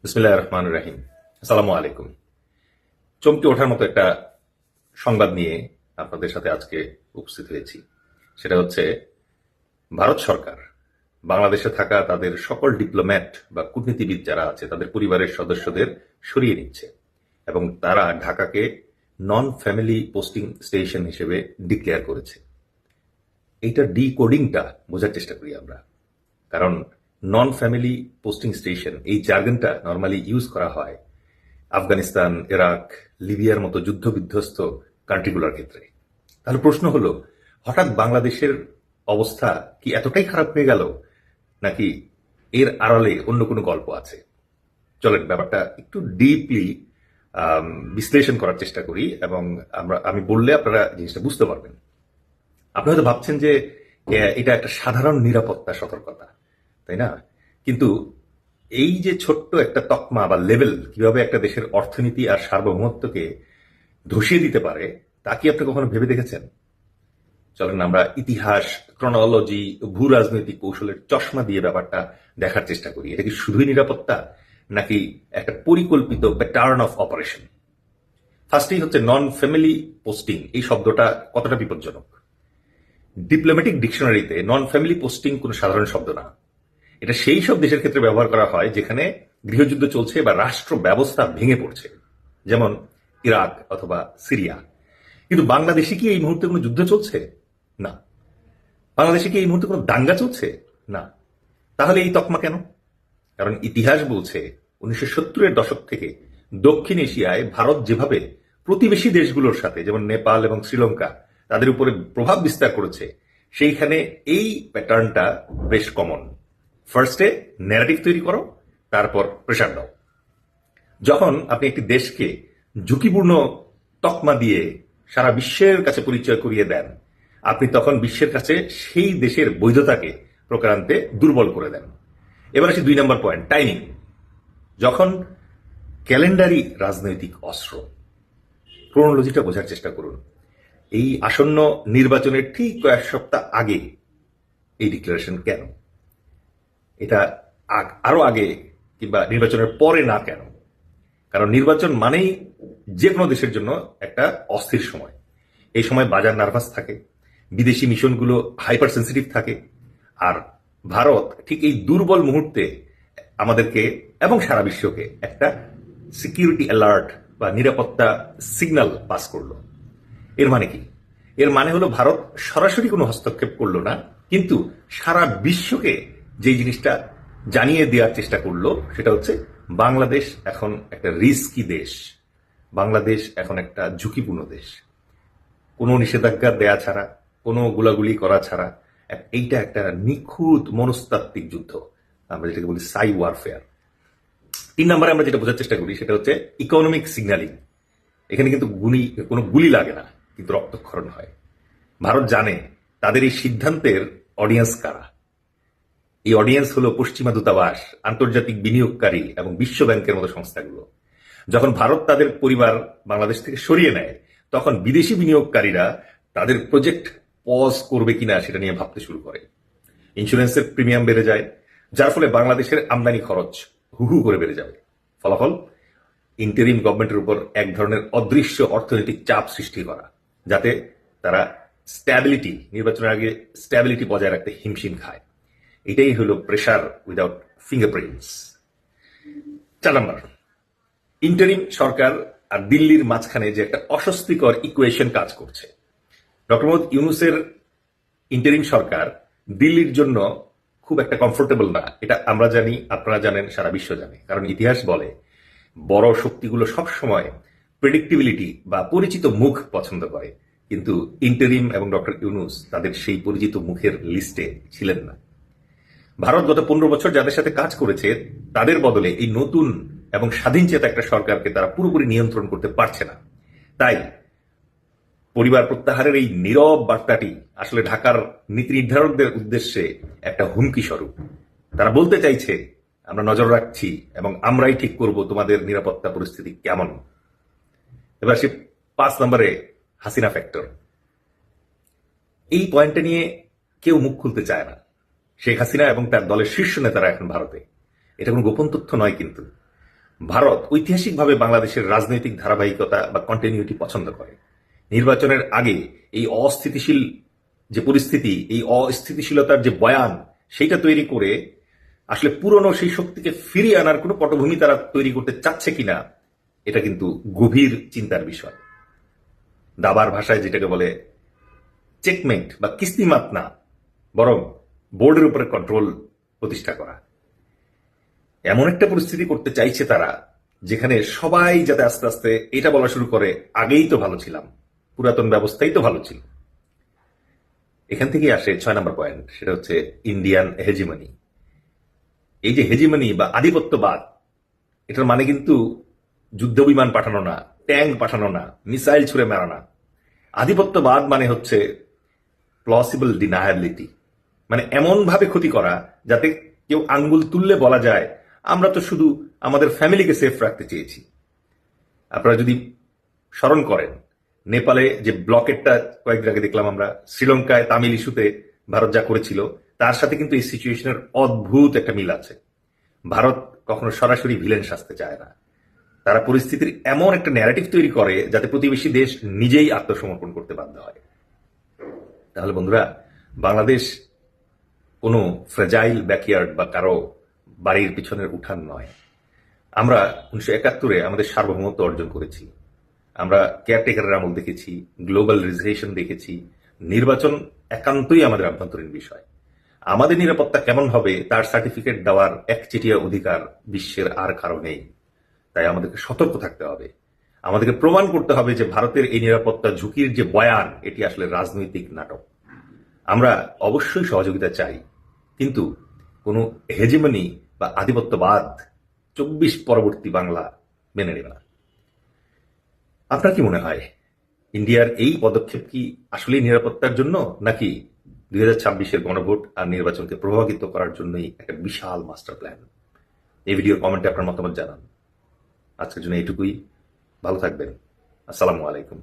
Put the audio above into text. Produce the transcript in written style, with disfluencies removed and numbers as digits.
বিসমিল্লাহির রহমানির রহিম। আসসালামু আলাইকুম। চমকে ওঠার মতো একটা সংবাদ নিয়ে আপনাদের সাথে আজকে উপস্থিত হয়েছি। সেটা হচ্ছে ভারত সরকার বাংলাদেশে থাকা তাদের সকল ডিপ্লোম্যাট বা কূটনীতিবিদ যারা আছে তাদের পরিবারের সদস্যদের সরিয়ে নিচ্ছে এবং তারা ঢাকাকে নন ফ্যামিলি পোস্টিং স্টেশন হিসেবে ডিক্লেয়ার করেছে। এইটার ডিকোডিংটা বোঝার চেষ্টা করি আমরা। কারণ নন ফ্যামিলি পোস্টিং স্টেশন এই জার্গনটা নর্মালি ইউজ করা হয় আফগানিস্তান, ইরাক, লিবিয়ার মতো যুদ্ধ বিধ্বস্ত কান্ট্রিগুলোর ক্ষেত্রে। তাহলে প্রশ্ন হলো, হঠাৎ বাংলাদেশের অবস্থা কি এতটাই খারাপ হয়ে গেল, নাকি এর আড়ালে অন্য কোনো গল্প আছে? চলেন ব্যাপারটা একটু ডিপলি বিশ্লেষণ করার চেষ্টা করি এবং আমি বললে আপনারা জিনিসটা বুঝতে পারবেন। আপনি হয়তো ভাবছেন যে এটা একটা সাধারণ নিরাপত্তা সতর্কতা, তাই না? কিন্তু এই যে ছোট্ট একটা তকমা বা লেভেল কিভাবে একটা দেশের অর্থনীতি আর সার্বভৌমত্বকে ধসিয়ে দিতে পারে, তা কি আপনি কখনো ভেবে দেখেছেন? চলেন আমরা ইতিহাস, ক্রনোলজি, ভূ রাজনৈতিক কৌশলের চশমা দিয়ে ব্যাপারটা দেখার চেষ্টা করি। এটা কি শুধুই নিরাপত্তা, নাকি একটা পরিকল্পিত প্যাটার্ন অফ অপারেশন? ফার্স্টেই হচ্ছে নন ফ্যামিলি পোস্টিং। এই শব্দটা কতটা বিপজ্জনক? ডিপ্লোম্যাটিক ডিকশনারিতে নন ফ্যামিলি পোস্টিং কোনো সাধারণ শব্দ না। এটা সেই সব দেশের ক্ষেত্রে ব্যবহার করা হয় যেখানে গৃহযুদ্ধ চলছে বা রাষ্ট্র ব্যবস্থা ভেঙে পড়ছে, যেমন ইরাক অথবা সিরিয়া। কিন্তু বাংলাদেশে কি এই মুহূর্তে কোনো যুদ্ধ চলছে? না। বাংলাদেশে কি এই মুহূর্তে কোনো দাঙ্গা চলছে? না। তাহলে এই তকমা কেন? কারণ ইতিহাস বলছে 1970-এর দশক থেকে দক্ষিণ এশিয়ায় ভারত যেভাবে প্রতিবেশী দেশগুলোর সাথে, যেমন নেপাল এবং শ্রীলঙ্কা, তাদের উপরে প্রভাব বিস্তার করেছে, সেইখানে এই প্যাটার্নটা বেশ কমন। ফার্স্টে ন্যারেটিভ তৈরি করো, তারপর প্রেশার দাও। যখন আপনি একটি দেশকে ঝুঁকিপূর্ণ তকমা দিয়ে সারা বিশ্বের কাছে পরিচয় করিয়ে দেন, আপনি তখন বিশ্বের কাছে সেই দেশের বৈধতাকে প্রকারান্তে দুর্বল করে দেন। এবার আসি 2 নম্বর পয়েন্ট, টাইমিং। যখন ক্যালেন্ডারি রাজনৈতিক অস্ত্র। ক্রোনোলজিটা বোঝার চেষ্টা করুন। এই আসন্ন নির্বাচনের ঠিক কয়েক সপ্তাহ আগে এই ডিক্লারেশন কেন? এটা আরো আগে কিংবা নির্বাচনের পরে না কেন? কারণ নির্বাচন মানেই যে কোনো দেশের জন্য একটা অস্থির সময়। এই সময় বাজার নার্ভাস থাকে, বিদেশি মিশনগুলো হাইপার সেন্সিটিভ থাকে, আর ভারত ঠিক এই দুর্বল মুহূর্তে আমাদেরকে এবং সারা বিশ্বকে একটা সিকিউরিটি অ্যালার্ট বা নিরাপত্তা সিগন্যাল পাস করলো। এর মানে কি? এর মানে হলো ভারত সরাসরি কোনো হস্তক্ষেপ করলো না, কিন্তু সারা বিশ্বকে যে জিনিসটা জানিয়ে দেওয়ার চেষ্টা করলো সেটা হচ্ছে বাংলাদেশ এখন একটা রিস্কি দেশ, বাংলাদেশ এখন একটা ঝুঁকিপূর্ণ দেশ। কোনো নিষেধাজ্ঞা দেয়া ছাড়া, কোনো গোলাগুলি করা ছাড়া এইটা একটা নিখুঁত মনস্তাত্ত্বিক যুদ্ধ, আমরা যেটাকে বলি সাই ওয়ারফেয়ার। 3 নম্বরে আমরা যেটা বোঝার চেষ্টা করি সেটা হচ্ছে ইকোনমিক সিগন্যালিং। এখানে কিন্তু কোনো গুলি লাগে না, কিন্তু রক্তক্ষরণ হয়। ভারত জানে তাদের এই সিদ্ধান্তের অডিয়েন্স কারা। এই অডিয়েন্স হলো পশ্চিমা দূতাবাস, আন্তর্জাতিক বিনিয়োগকারী এবং বিশ্ব ব্যাংকের মতো সংস্থাগুলো। যখন ভারত তাদের পরিবার বাংলাদেশ থেকে সরিয়ে নেয়, তখন বিদেশি বিনিয়োগকারীরা তাদের প্রজেক্ট পজ করবে কিনা সেটা নিয়ে ভাবতে শুরু করে। ইন্স্যুরেন্সের প্রিমিয়াম বেড়ে যায়, যার ফলে বাংলাদেশের আমদানি খরচ হু করে বেড়ে যাবে। ফলাফল, ইন্টারিম গভর্নমেন্টের উপর এক ধরনের অদৃশ্য অর্থনৈতিক চাপ সৃষ্টি করা, যাতে তারা নির্বাচনের আগে স্ট্যাবিলিটি বজায় রাখতে হিমশিম খায়। এটাই হলো প্রেশার উইদাউট ফিঙ্গারপ্রিন্টস। 4 নম্বর, ইন্টারিম সরকার আর দিল্লির মাঝখানে যে একটা অস্বস্তিকর ইকুয়েশন কাজ করছে। ডক্টর মোহাম্মদ ইউনূসের ইন্টারিম সরকার দিল্লির জন্য খুব একটা কমফোর্টেবল না, এটা আমরা জানি, আপনারা জানেন, সারা বিশ্ব জানে। কারণ ইতিহাস বলে বড় শক্তিগুলো সবসময় প্রেডিক্টিবিলিটি বা পরিচিত মুখ পছন্দ করে, কিন্তু ইন্টারিম এবং ডক্টর ইউনূস তাদের সেই পরিচিত মুখের লিস্টে ছিলেন না। ভারত গত 15 বছর যাদের সাথে কাজ করেছে তাদের বদলে এই নতুন এবং স্বাধীন চেতা একটা সরকারকে তারা পুরোপুরি নিয়ন্ত্রণ করতে পারছে না। তাই পরিবার প্রত্যাহারের এই নীরব বার্তাটি আসলে ঢাকার নীতি নির্ধারকদের উদ্দেশ্যে একটা হুমকি স্বরূপ। তারা বলতে চাইছে, আমরা নজর রাখছি এবং আমরাই ঠিক করব তোমাদের নিরাপত্তা পরিস্থিতি কেমন। এবার সে 5 নম্বরে হাসিনা ফ্যাক্টর। এই পয়েন্টটা নিয়ে কেউ মুখ খুলতে চায় না। শেখ হাসিনা এবং তার দলের শীর্ষ নেতারা এখন ভারতে। এটা কোনো গোপন তথ্য নয়, কিন্তু ভারত ঐতিহাসিকভাবে বাংলাদেশের রাজনৈতিক ধারাবাহিকতা বা কন্টিনিউটি পছন্দ করে। নির্বাচনের আগে এই অস্থিতিশীল যে পরিস্থিতি, এই অস্থিতিশীলতার যে বয়ান, সেইটা তৈরি করে আসলে পুরনো সেই শক্তিকে ফিরিয়ে আনার কোনো পটভূমি তারা তৈরি করতে চাচ্ছে কিনা, এটা কিন্তু গভীর চিন্তার বিষয়। দাবার ভাষায় যেটাকে বলে চেকমেট বা কিস্তিমাত না, বরং বোর্ডের উপরে কন্ট্রোল প্রতিষ্ঠা করা। এমন একটা পরিস্থিতি করতে চাইছে তারা, যেখানে সবাই যাতে আস্তে আস্তে এটা বলা শুরু করে, আগেই তো ভালো ছিলাম, পুরাতন ব্যবস্থাই তো ভালো ছিল। এখান থেকেই আসে 6 নম্বর পয়েন্ট, সেটা হচ্ছে ইন্ডিয়ান হেজিমনি। এই যে হেজিমনি বা আধিপত্যবাদ, এটার মানে কিন্তু যুদ্ধ বিমান পাঠানো না, ট্যাঙ্ক পাঠানো না, মিসাইল ছুড়ে মারা না। আধিপত্যবাদ মানে হচ্ছে প্লসিবল ডিনায়াবিলিটি, মানে এমন ভাবে ক্ষতি করা যাতে কেউ আঙ্গুল তুললে বলা যায় আমরা তো শুধু আমাদের ফ্যামিলিকে সেফ রাখতে চেয়েছি। আপনারা যদি স্মরণ করেন, নেপালে যে ব্লকেটটা কয়েকদিন আগে দেখলাম আমরা, শ্রীলঙ্কায় তামিল ইস্যুতে ভারত যা করেছিল, তার সাথে কিন্তু এই সিচুয়েশনের অদ্ভুত একটা মিল আছে। ভারত কখনো সরাসরি ভিলেন সাজতে চায় না, তারা পরিস্থিতির এমন একটা ন্যারেটিভ তৈরি করে যাতে প্রতিবেশী দেশ নিজেই আত্মসমর্পণ করতে বাধ্য হয়। তাহলে বন্ধুরা, বাংলাদেশ কোনো ফ্রেজাইল ব্যাকইয়ার্ড বা কারো বাড়ির পিছনের উঠান নয়। আমরা 1971-এ আমাদের সার্বভৌমত্ব অর্জন করেছি। আমরা কেয়ারটেকারের আমল দেখেছি, গ্লোবালাইজেশন দেখেছি। নির্বাচন একান্তই আমাদের আভ্যন্তরীণ বিষয়। আমাদের নিরাপত্তা কেমন হবে তার সার্টিফিকেট দেওয়ার একচেটিয়া অধিকার বিশ্বের আর কারো নেই। তাই আমাদেরকে সতর্ক থাকতে হবে। আমাদেরকে প্রমাণ করতে হবে যে ভারতের এই নিরাপত্তা ঝুঁকির যে বয়ান, এটি আসলে রাজনৈতিক নাটক। আমরা অবশ্যই সহযোগিতা চাই, কিন্তু কোনো হেজিমনি বা আধিপত্যবাদ 24 পরবর্তী বাংলা মেনে নেবে না। আপনার কি মনে হয়, ইন্ডিয়ার এই পদক্ষেপ কি আসলেই নিরাপত্তার জন্য, নাকি 2026-এর গণভোট আর নির্বাচনকে প্রভাবিত করার জন্যই একটা বিশাল মাস্টার প্ল্যান? এই ভিডিওর কমেন্টে আপনার মতামত জানান। আজকের জন্য এইটুকুই। ভালো থাকবেন। আসসালামু আলাইকুম।